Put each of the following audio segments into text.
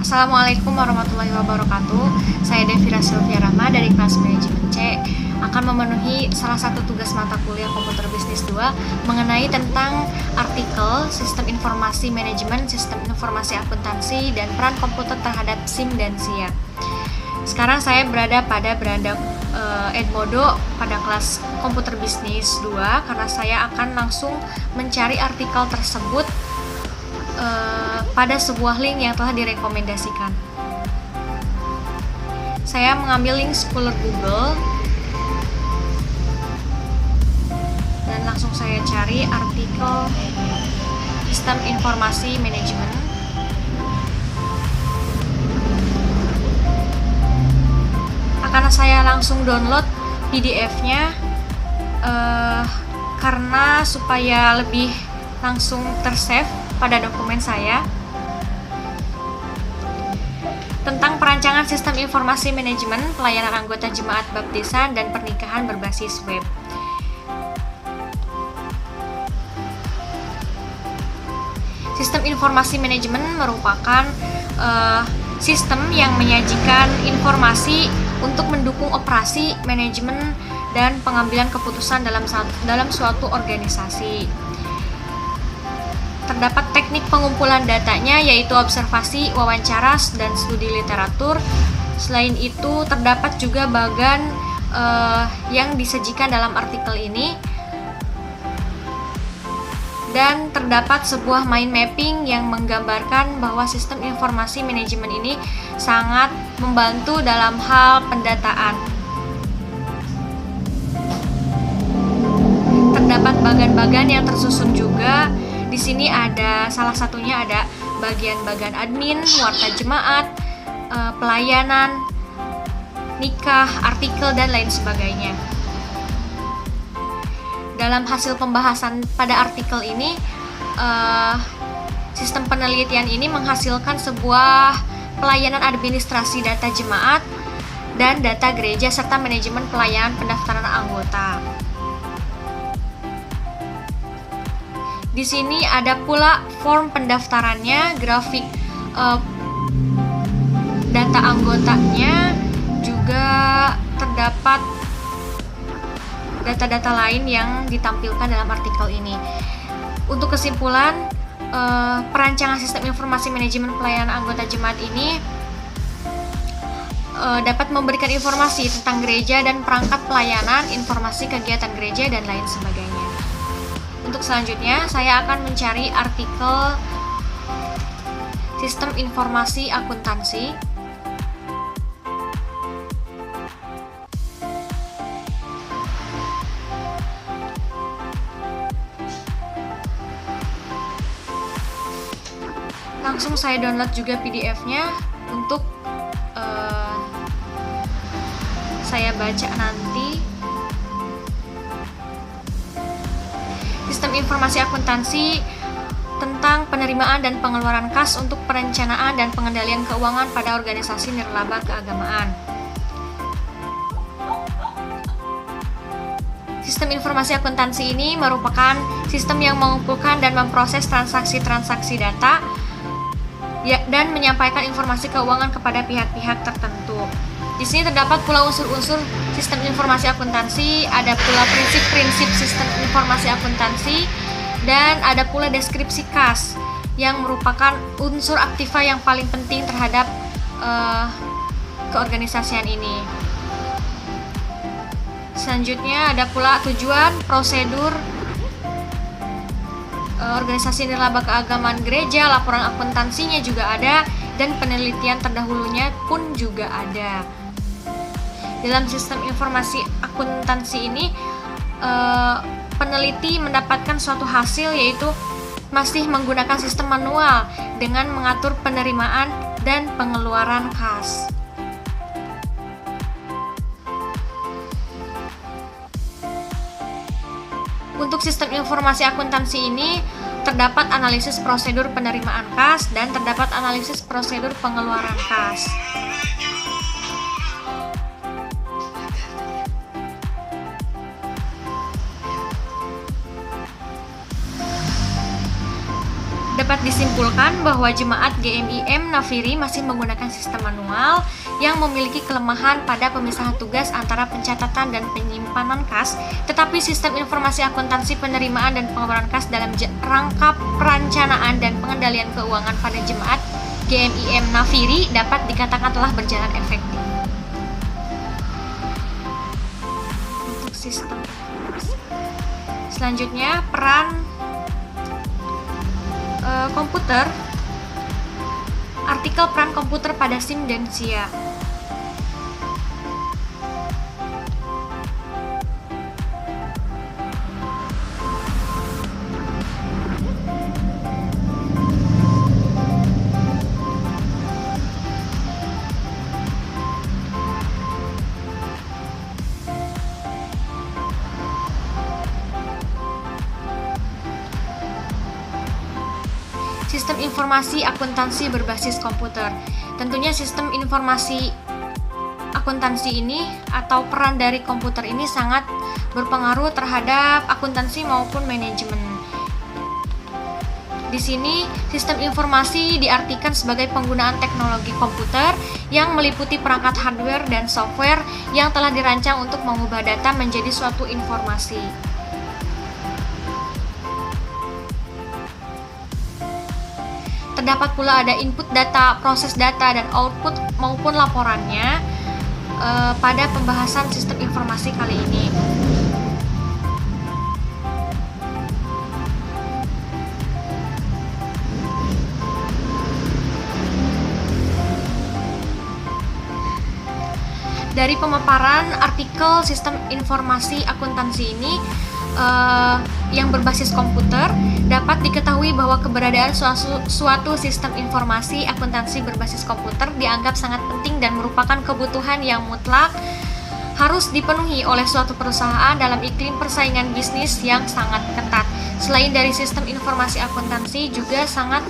Assalamualaikum warahmatullahi wabarakatuh. Saya Devira Sylvia Rahma dari kelas manajemen C akan memenuhi salah satu tugas mata kuliah Komputer Bisnis 2 mengenai tentang artikel Sistem Informasi Manajemen, Sistem Informasi Akuntansi, dan peran komputer terhadap SIM dan SIA. Sekarang saya berada pada beranda Edmodo pada kelas Komputer Bisnis 2 karena saya akan langsung mencari artikel tersebut pada sebuah link yang telah direkomendasikan. Saya mengambil link Scholar Google dan langsung saya cari artikel Sistem Informasi Manajemen. Akan saya langsung download PDF-nya karena supaya lebih langsung tersave pada dokumen saya tentang perancangan sistem informasi manajemen pelayanan anggota jemaat baptisan dan pernikahan berbasis web. Sistem informasi manajemen merupakan sistem yang menyajikan informasi untuk mendukung operasi, manajemen, dan pengambilan keputusan dalam suatu organisasi. Terdapat teknik pengumpulan datanya yaitu observasi, wawancara, dan studi literatur. Selain itu terdapat juga bagan yang disajikan dalam artikel ini, dan terdapat sebuah mind mapping yang menggambarkan bahwa sistem informasi manajemen ini sangat membantu dalam hal pendataan. Terdapat bagan-bagan yang tersusun juga. Di sini ada salah satunya ada bagian-bagian admin, warta jemaat, pelayanan, nikah, artikel, dan lain sebagainya. Dalam hasil pembahasan pada artikel ini, sistem penelitian ini menghasilkan sebuah pelayanan administrasi data jemaat dan data gereja serta manajemen pelayanan pendaftaran anggota. Di sini ada pula form pendaftarannya, grafik data anggotanya, juga terdapat data-data lain yang ditampilkan dalam artikel ini. Untuk kesimpulan, perancangan sistem informasi manajemen pelayanan anggota jemaat ini dapat memberikan informasi tentang gereja dan perangkat pelayanan, informasi kegiatan gereja, dan lain sebagainya. Untuk selanjutnya, saya akan mencari artikel Sistem Informasi Akuntansi. Langsung saya download juga PDF-nya untuk saya baca nanti. Sistem informasi akuntansi tentang penerimaan dan pengeluaran kas untuk perencanaan dan pengendalian keuangan pada organisasi nirlaba keagamaan. Sistem informasi akuntansi ini merupakan sistem yang mengumpulkan dan memproses transaksi-transaksi data dan menyampaikan informasi keuangan kepada pihak-pihak tertentu. Di sini terdapat pula unsur-unsur sistem informasi akuntansi, ada pula prinsip-prinsip sistem informasi akuntansi, dan ada pula deskripsi kas yang merupakan unsur aktiva yang paling penting terhadap keorganisasian ini. Selanjutnya ada pula tujuan, prosedur organisasi nirlaba keagamaan gereja, laporan akuntansinya juga ada, dan penelitian terdahulunya pun juga ada. Dalam sistem informasi akuntansi ini, peneliti mendapatkan suatu hasil yaitu masih menggunakan sistem manual dengan mengatur penerimaan dan pengeluaran kas. Untuk sistem informasi akuntansi ini terdapat analisis prosedur penerimaan kas dan terdapat analisis prosedur pengeluaran kas. dapat disimpulkan bahwa jemaat GMIM Nafiri masih menggunakan sistem manual yang memiliki kelemahan pada pemisahan tugas antara pencatatan dan penyimpanan kas, tetapi sistem informasi akuntansi penerimaan dan pengeluaran kas dalam rangka perencanaan dan pengendalian keuangan pada jemaat GMIM Nafiri dapat dikatakan telah berjalan efektif. Untuk sistem informasi. Selanjutnya, peran komputer, artikel peran komputer pada SIM dan SIA. Sistem informasi akuntansi berbasis komputer. Tentunya sistem informasi akuntansi ini atau peran dari komputer ini sangat berpengaruh terhadap akuntansi maupun manajemen. Di sini, sistem informasi diartikan sebagai penggunaan teknologi komputer yang meliputi perangkat hardware dan software yang telah dirancang untuk mengubah data menjadi suatu informasi. Terdapat pula ada input data, proses data, dan output maupun laporannya pada pembahasan sistem informasi kali ini. Dari pemaparan artikel sistem informasi akuntansi ini yang berbasis komputer, dapat diketahui bahwa keberadaan suatu sistem informasi akuntansi berbasis komputer dianggap sangat penting dan merupakan kebutuhan yang mutlak harus dipenuhi oleh suatu perusahaan dalam iklim persaingan bisnis yang sangat ketat. Selain dari sistem informasi akuntansi, juga sangat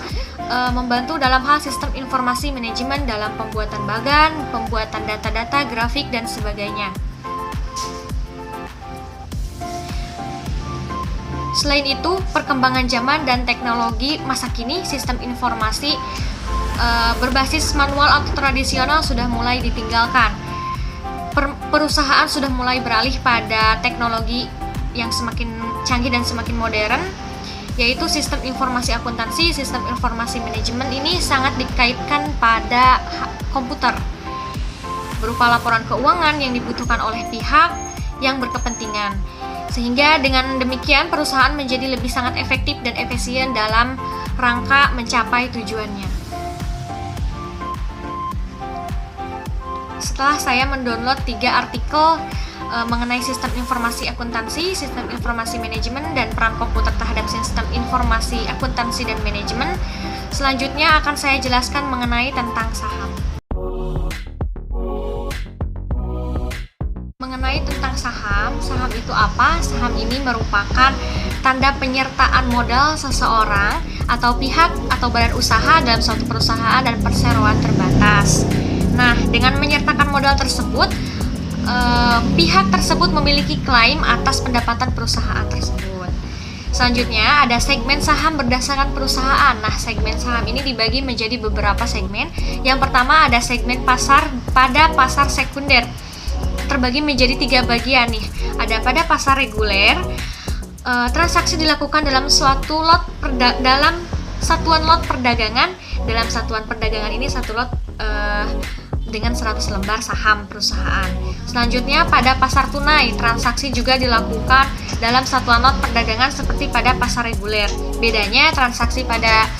membantu dalam hal sistem informasi manajemen dalam pembuatan bagan, pembuatan data-data, grafik, dan sebagainya. Selain itu, perkembangan zaman dan teknologi masa kini, sistem informasi berbasis manual atau tradisional sudah mulai ditinggalkan. Perusahaan sudah mulai beralih pada teknologi yang semakin canggih dan semakin modern, yaitu sistem informasi akuntansi, sistem informasi manajemen ini sangat dikaitkan pada komputer, berupa laporan keuangan yang dibutuhkan oleh pihak yang berkepentingan. Sehingga dengan demikian perusahaan menjadi lebih sangat efektif dan efisien dalam rangka mencapai tujuannya. Setelah saya mendownload 3 artikel mengenai sistem informasi akuntansi, sistem informasi manajemen, dan peran komputer terhadap sistem informasi akuntansi dan manajemen, selanjutnya akan saya jelaskan mengenai tentang saham. Mengenai tentang saham, saham itu apa? Saham ini merupakan tanda penyertaan modal seseorang atau pihak atau badan usaha dalam suatu perusahaan dan perseroan terbatas. Nah, dengan menyertakan modal tersebut, pihak tersebut memiliki klaim atas pendapatan perusahaan tersebut. Selanjutnya ada segmen saham berdasarkan perusahaan. Nah, segmen saham ini dibagi menjadi beberapa segmen. Yang pertama ada segmen pasar pada pasar sekunder. Terbagi menjadi 3 bagian nih. Ada pada pasar reguler, transaksi dilakukan dalam suatu lot dalam satuan lot perdagangan. Dalam satuan perdagangan ini satu lot dengan 100 lembar saham perusahaan. Selanjutnya pada pasar tunai, transaksi juga dilakukan dalam satuan lot perdagangan seperti pada pasar reguler. Bedanya transaksi pada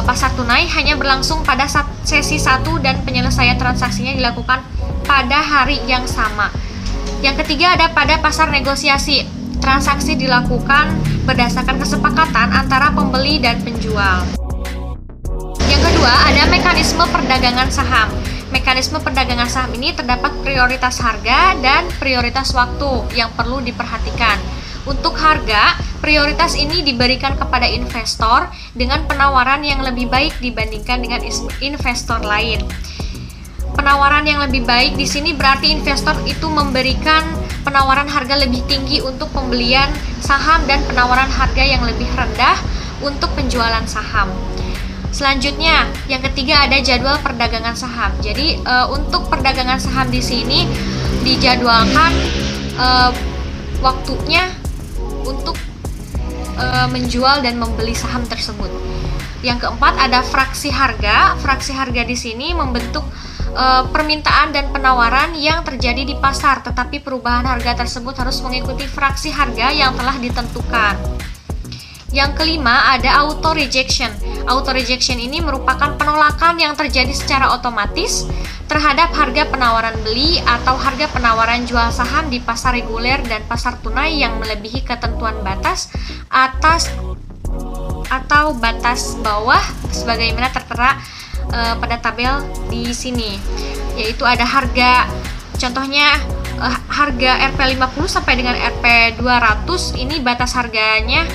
pasar tunai hanya berlangsung pada sesi 1 dan penyelesaian transaksinya dilakukan pada hari yang sama. Yang ketiga ada pada pasar negosiasi. Transaksi dilakukan berdasarkan kesepakatan antara pembeli dan penjual. Yang kedua ada mekanisme perdagangan saham. Mekanisme perdagangan saham ini terdapat prioritas harga dan prioritas waktu yang perlu diperhatikan. Untuk harga, prioritas ini diberikan kepada investor dengan penawaran yang lebih baik dibandingkan dengan investor lain. Penawaran yang lebih baik di sini berarti investor itu memberikan penawaran harga lebih tinggi untuk pembelian saham dan penawaran harga yang lebih rendah untuk penjualan saham. Selanjutnya, yang ketiga ada jadwal perdagangan saham. Jadi untuk perdagangan saham di sini dijadwalkan waktunya untuk menjual dan membeli saham tersebut. Yang keempat ada fraksi harga. Fraksi harga di sini membentuk permintaan dan penawaran yang terjadi di pasar, tetapi perubahan harga tersebut harus mengikuti fraksi harga yang telah ditentukan. Yang kelima ada auto rejection. Auto rejection ini merupakan penolakan yang terjadi secara otomatis terhadap harga penawaran beli atau harga penawaran jual saham di pasar reguler dan pasar tunai yang melebihi ketentuan batas atas atau batas bawah sebagaimana tertera pada tabel di sini. Yaitu ada harga, contohnya harga Rp50 sampai dengan Rp200 ini batas harganya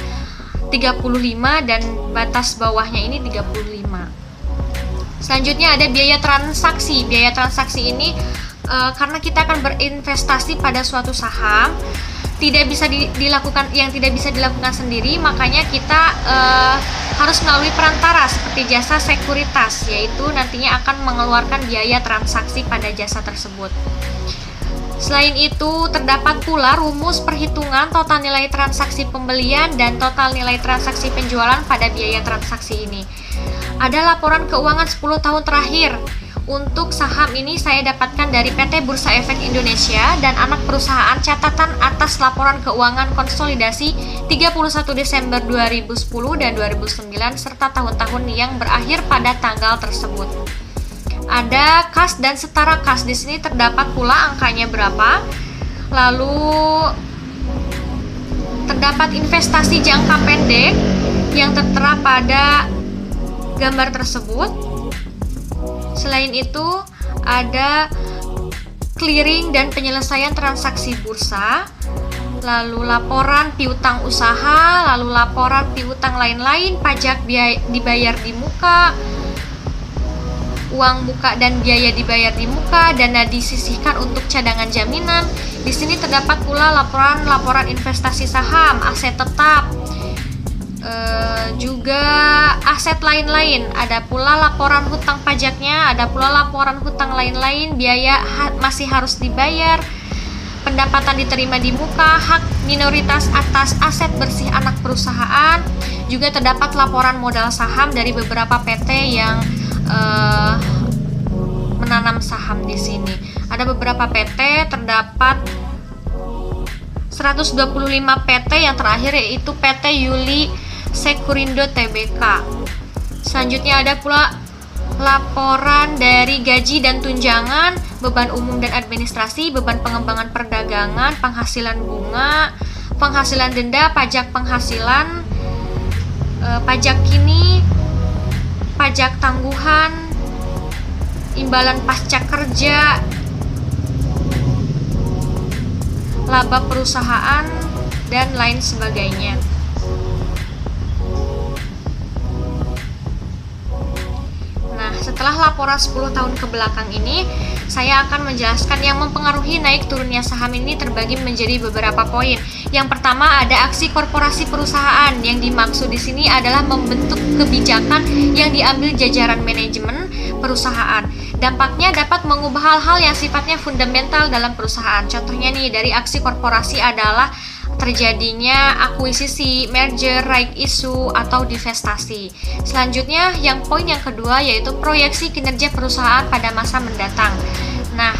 35 dan batas bawahnya ini 35. Selanjutnya ada biaya transaksi. Biaya transaksi ini karena kita akan berinvestasi pada suatu saham, tidak bisa dilakukan sendiri, makanya kita harus melalui perantara seperti jasa sekuritas, yaitu nantinya akan mengeluarkan biaya transaksi pada jasa tersebut. Selain itu, terdapat pula rumus perhitungan total nilai transaksi pembelian dan total nilai transaksi penjualan pada biaya transaksi ini. Ada laporan keuangan 10 tahun terakhir. Untuk saham ini saya dapatkan dari PT Bursa Efek Indonesia dan anak perusahaan catatan atas laporan keuangan konsolidasi 31 Desember 2010 dan 2009 serta tahun-tahun yang berakhir pada tanggal tersebut. Ada kas dan setara kas. Di sini terdapat pula angkanya berapa. Lalu terdapat investasi jangka pendek yang tertera pada gambar tersebut. Selain itu ada clearing dan penyelesaian transaksi bursa, lalu laporan piutang usaha, lalu laporan piutang lain-lain, pajak dibayar di muka, uang muka dan biaya dibayar di muka, dana disisihkan untuk cadangan jaminan. Di sini terdapat pula laporan investasi saham, aset tetap, juga aset lain-lain. Ada pula laporan hutang pajaknya, ada pula laporan hutang lain-lain, biaya masih harus dibayar, pendapatan diterima di muka, hak minoritas atas aset bersih anak perusahaan. Juga terdapat laporan modal saham dari beberapa PT yang menanam saham di sini. Ada beberapa PT, terdapat 125 PT yang terakhir yaitu PT Yuli Sekurindo Tbk. Selanjutnya ada pula laporan dari gaji dan tunjangan, beban umum dan administrasi, beban pengembangan perdagangan, penghasilan bunga, penghasilan denda, pajak penghasilan, pajak kini, pajak tangguhan, imbalan pasca kerja, laba perusahaan, dan lain sebagainya. Nah, setelah laporan 10 tahun ke belakang ini, saya akan menjelaskan yang mempengaruhi naik turunnya saham ini terbagi menjadi beberapa poin. Yang pertama ada aksi korporasi perusahaan. Yang dimaksud di sini adalah membentuk kebijakan yang diambil jajaran manajemen perusahaan. Dampaknya dapat mengubah hal-hal yang sifatnya fundamental dalam perusahaan. Contohnya nih, dari aksi korporasi adalah terjadinya akuisisi, merger, right issue, atau divestasi. Selanjutnya, poin yang kedua yaitu proyeksi kinerja perusahaan pada masa mendatang. Nah,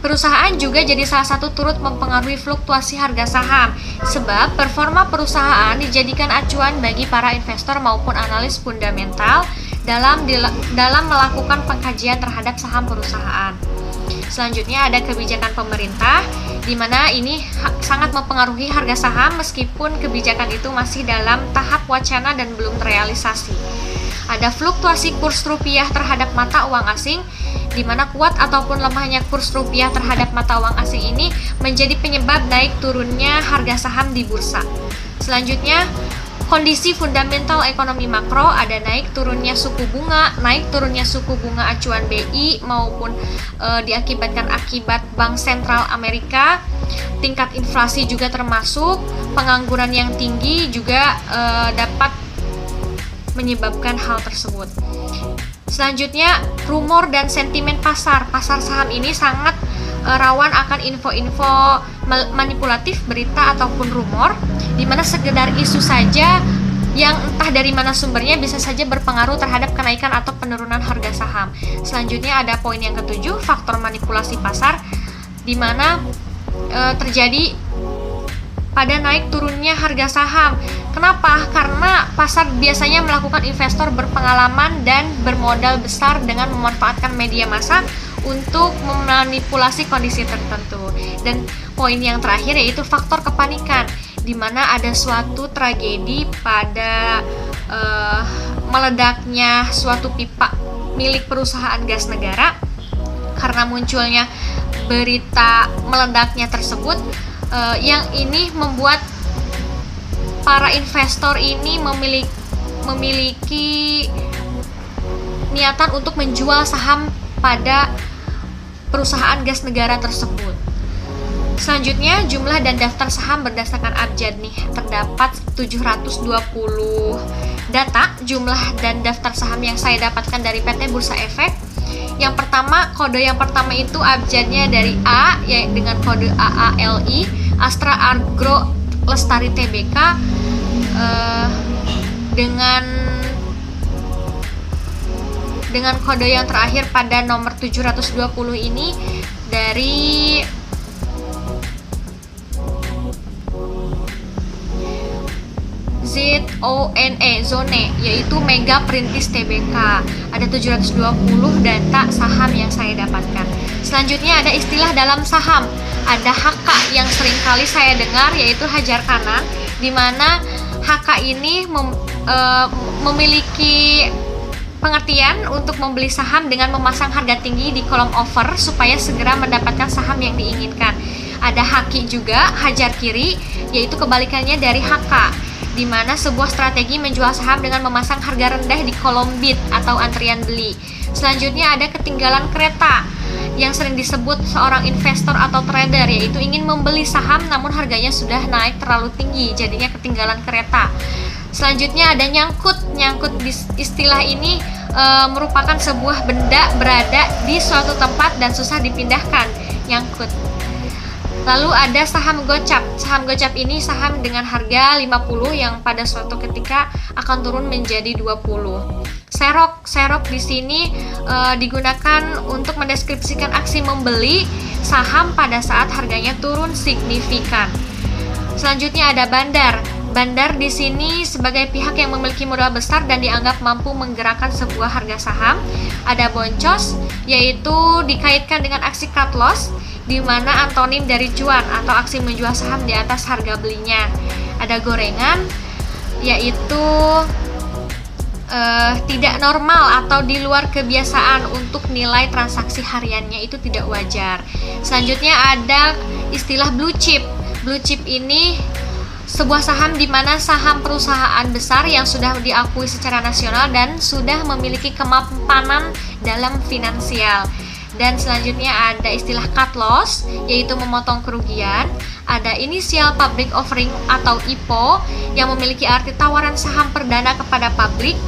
perusahaan juga jadi salah satu turut mempengaruhi fluktuasi harga saham, sebab performa perusahaan dijadikan acuan bagi para investor maupun analis fundamental dalam melakukan pengkajian terhadap saham perusahaan. Selanjutnya ada kebijakan pemerintah, di mana ini sangat mempengaruhi harga saham meskipun kebijakan itu masih dalam tahap wacana dan belum terrealisasi. Ada fluktuasi kurs rupiah terhadap mata uang asing, di mana kuat ataupun lemahnya kurs rupiah terhadap mata uang asing ini menjadi penyebab naik turunnya harga saham di bursa. Selanjutnya, kondisi fundamental ekonomi makro, ada naik turunnya suku bunga, acuan BI maupun diakibatkan akibat Bank Sentral Amerika. Tingkat inflasi juga termasuk, pengangguran yang tinggi juga dapat menyebabkan hal tersebut. Selanjutnya, rumor dan sentimen pasar. Pasar saham ini sangat rawan akan info-info manipulatif, berita ataupun rumor, di mana sekedar isu saja yang entah dari mana sumbernya bisa saja berpengaruh terhadap kenaikan atau penurunan harga saham. Selanjutnya ada poin yang ketujuh, faktor manipulasi pasar, di mana terjadi pada naik turunnya harga saham. Kenapa? Karena pasar biasanya melakukan investor berpengalaman dan bermodal besar dengan memanfaatkan media massa untuk memanipulasi kondisi tertentu. Dan poin yang terakhir yaitu faktor kepanikan, di mana ada suatu tragedi pada meledaknya suatu pipa milik perusahaan gas negara. Karena munculnya berita meledaknya tersebut, yang ini membuat para investor ini memiliki niatan untuk menjual saham pada perusahaan gas negara tersebut. Selanjutnya, jumlah dan daftar saham berdasarkan abjad nih. Terdapat 720 data jumlah dan daftar saham yang saya dapatkan dari PT Bursa Efek. Yang pertama, kode yang pertama itu abjadnya dari A, yaitu dengan kode AALI, Astra Agro Lestari Tbk, dengan kode yang terakhir pada nomor 720 ini dari Zone, yaitu Mega Perintis Tbk. Ada 720 data saham yang saya dapatkan. Selanjutnya ada istilah dalam saham. Ada HK yang seringkali saya dengar, yaitu hajar kanan, di mana HK ini memiliki pengertian untuk membeli saham dengan memasang harga tinggi di kolom offer supaya segera mendapatkan saham yang diinginkan. Ada haki juga, hajar kiri, yaitu kebalikannya dari HK, di mana sebuah strategi menjual saham dengan memasang harga rendah di kolom bid atau antrian beli. Selanjutnya ada ketinggalan kereta, yang sering disebut seorang investor atau trader, yaitu ingin membeli saham namun harganya sudah naik terlalu tinggi, jadinya ketinggalan kereta. Selanjutnya ada nyangkut. Istilah ini merupakan sebuah benda berada di suatu tempat dan susah dipindahkan, nyangkut. Lalu ada saham gocap. Saham gocap ini saham dengan harga 50 yang pada suatu ketika akan turun menjadi 20. Serok di sini digunakan untuk mendeskripsikan aksi membeli saham pada saat harganya turun signifikan. Selanjutnya ada bandar. Bandar di sini sebagai pihak yang memiliki modal besar dan dianggap mampu menggerakkan sebuah harga saham. Ada boncos, yaitu dikaitkan dengan aksi cut loss, di mana antonim dari cuan atau aksi menjual saham di atas harga belinya. Ada gorengan, yaitu tidak normal atau di luar kebiasaan untuk nilai transaksi hariannya itu tidak wajar. Selanjutnya ada istilah blue chip. Blue chip ini sebuah saham di mana saham perusahaan besar yang sudah diakui secara nasional dan sudah memiliki kemapanan dalam finansial. Dan selanjutnya ada istilah cut loss, yaitu memotong kerugian. Ada initial public offering atau IPO yang memiliki arti tawaran saham perdana kepada publik.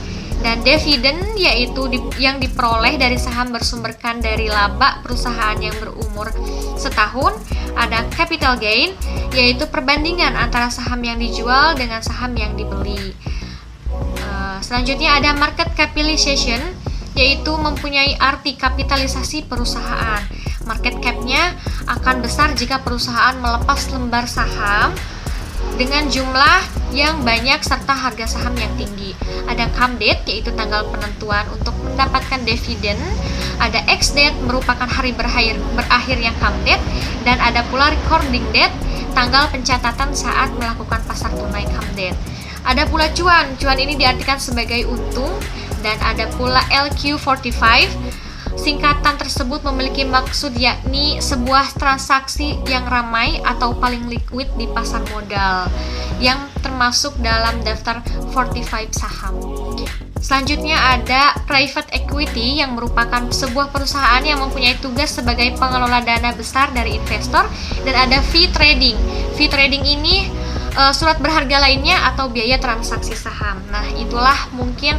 Dan dividen, yaitu yang diperoleh dari saham bersumberkan dari laba perusahaan yang berumur setahun. Ada capital gain, yaitu perbandingan antara saham yang dijual dengan saham yang dibeli. Selanjutnya ada market capitalization, yaitu mempunyai arti kapitalisasi perusahaan. Market cap-nya akan besar jika perusahaan melepas lembar saham dengan jumlah yang banyak serta harga saham yang tinggi. Ada come date, yaitu tanggal penentuan untuk mendapatkan dividen. Ada ex date, merupakan hari berakhirnya come date. Dan ada pula recording date, tanggal pencatatan saat melakukan pasar tunai come date. Ada pula cuan. Cuan ini diartikan sebagai untung. Dan ada pula LQ45. Singkatan tersebut memiliki maksud yakni sebuah transaksi yang ramai atau paling liquid di pasar modal yang termasuk dalam daftar 45 saham. Selanjutnya ada private equity yang merupakan sebuah perusahaan yang mempunyai tugas sebagai pengelola dana besar dari investor. Dan ada fee trading. Fee trading ini surat berharga lainnya atau biaya transaksi saham. Nah, itulah mungkin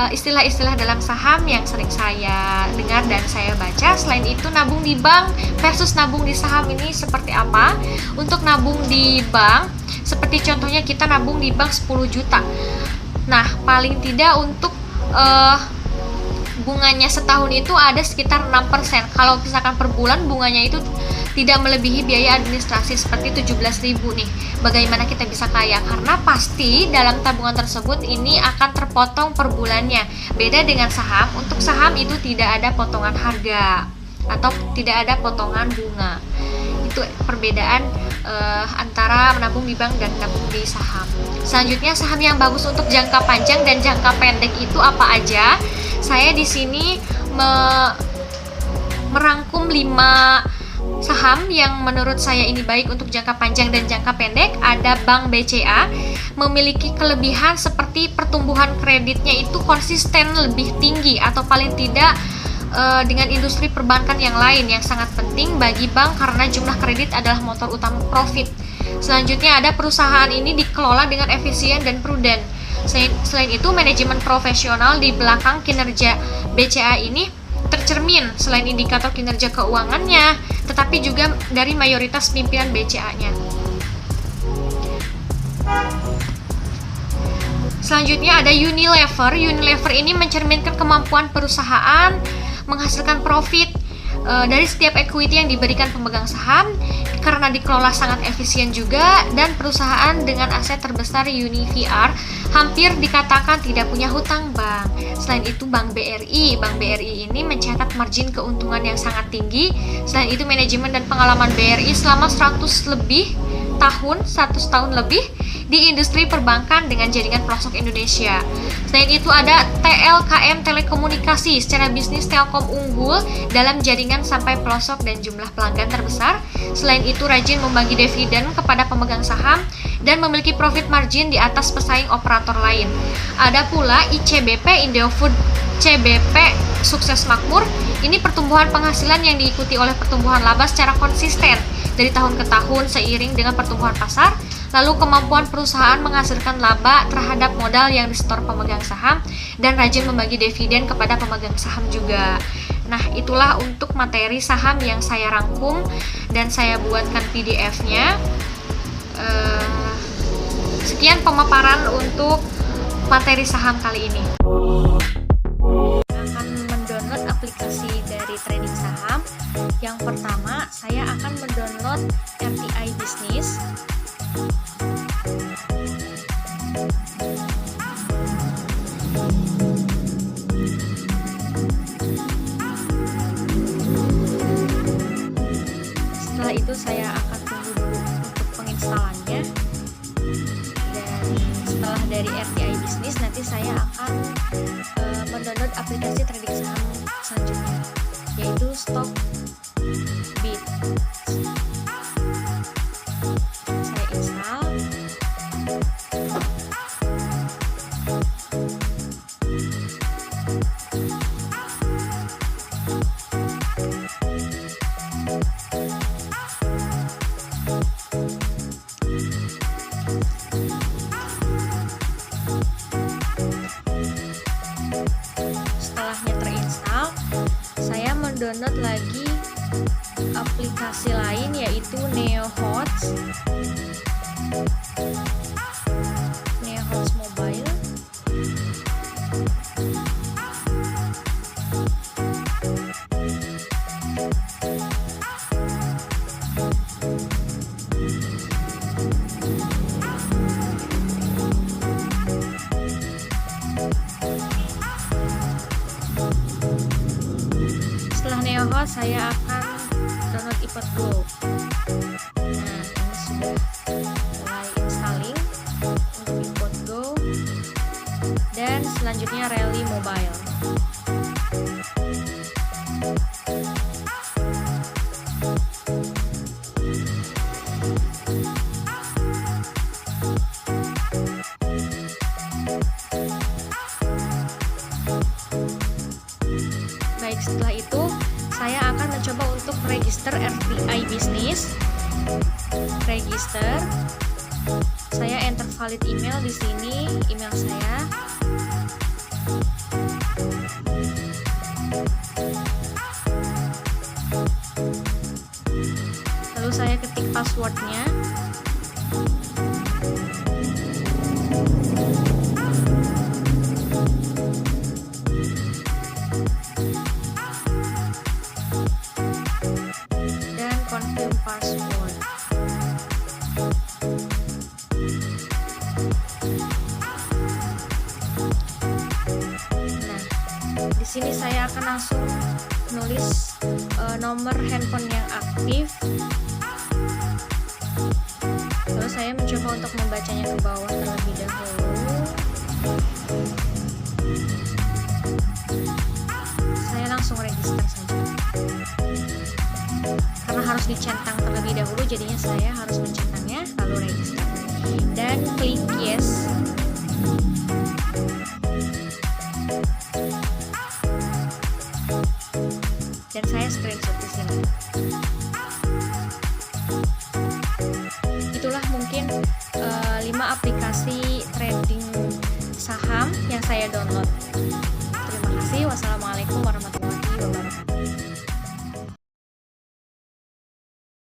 istilah-istilah dalam saham yang sering saya dengar dan saya baca. Selain itu, nabung di bank versus nabung di saham ini seperti apa? Untuk nabung di bank, seperti contohnya kita nabung di bank 10 juta. Nah, paling tidak untuk bunganya setahun itu ada sekitar 6%. Kalau misalkan per bulan bunganya itu tidak melebihi biaya administrasi seperti 17.000 nih. Bagaimana kita bisa kaya? Karena pasti dalam tabungan tersebut ini akan terpotong per bulannya. Beda dengan saham, untuk saham itu tidak ada potongan harga atau tidak ada potongan bunga. Itu perbedaan antara menabung di bank dan menabung di saham. Selanjutnya, saham yang bagus untuk jangka panjang dan jangka pendek itu apa aja? Saya di sini merangkum 5 saham yang menurut saya ini baik untuk jangka panjang dan jangka pendek. Ada Bank BCA, memiliki kelebihan seperti pertumbuhan kreditnya itu konsisten lebih tinggi atau paling tidak dengan industri perbankan yang lain, yang sangat penting bagi bank karena jumlah kredit adalah motor utama profit. Selanjutnya ada perusahaan ini dikelola dengan efisien dan prudent. Selain itu, manajemen profesional di belakang kinerja BCA ini tercermin selain indikator kinerja keuangannya, tetapi juga dari mayoritas pimpinan BCA-nya. Selanjutnya ada Unilever. Unilever ini mencerminkan kemampuan perusahaan menghasilkan profit dari setiap equity yang diberikan pemegang saham karena dikelola sangat efisien juga, dan perusahaan dengan aset terbesar Unilever hampir dikatakan tidak punya hutang bank. Selain itu, Bank BRI ini mencatat margin keuntungan yang sangat tinggi. Selain itu, manajemen dan pengalaman BRI selama 100 tahun lebih di industri perbankan dengan jaringan pelosok Indonesia. Selain itu ada TLKM Telekomunikasi, secara bisnis Telkom unggul dalam jaringan sampai pelosok dan jumlah pelanggan terbesar. Selain itu rajin membagi dividen kepada pemegang saham dan memiliki profit margin di atas pesaing operator lain. Ada pula ICBP, Indofood CBP sukses makmur. Ini pertumbuhan penghasilan yang diikuti oleh pertumbuhan laba secara konsisten dari tahun ke tahun seiring dengan pertumbuhan pasar. Lalu kemampuan perusahaan menghasilkan laba terhadap modal yang disetor pemegang saham dan rajin membagi dividen kepada pemegang saham juga. Nah, itulah untuk materi saham yang saya rangkum dan saya buatkan PDF-nya. Sekian pemaparan untuk materi saham kali ini. Akan mendownload aplikasi dari trading saham. Yang pertama, saya akan mendownload RTI Business. Setelah itu saya akan tunggu dulu untuk penginstalannya, dan setelah dari RTI Business nanti saya akan mendownload aplikasi trading saham selanjutnya, yaitu Stockbit. Saya install. Setelahnya terinstall, saya mendownload lagi aplikasi lain yaitu NeoHots Mobile. Setelah NeoHots, saya akan download iPodGo. Nah, ini sudah mulai installing untuk iPodGo, dan selanjutnya Rally Mobile. Baik, setelah itu saya akan mencoba untuk register RTI Business. Register. Saya enter valid email di sini, email saya. Lalu saya ketik passwordnya. Dan confirm password. Nah, di sini saya akan langsung menulis nomor handphone yang aktif. Lalu saya mencoba untuk membacanya ke bawah terlebih dahulu. Saya langsung register saja. Karena harus dicentang terlebih dahulu, jadinya saya harus mencentangnya lalu register. Dan klik yes. Dan saya screenshot di sini. Itulah mungkin 5 aplikasi trading saham yang saya download.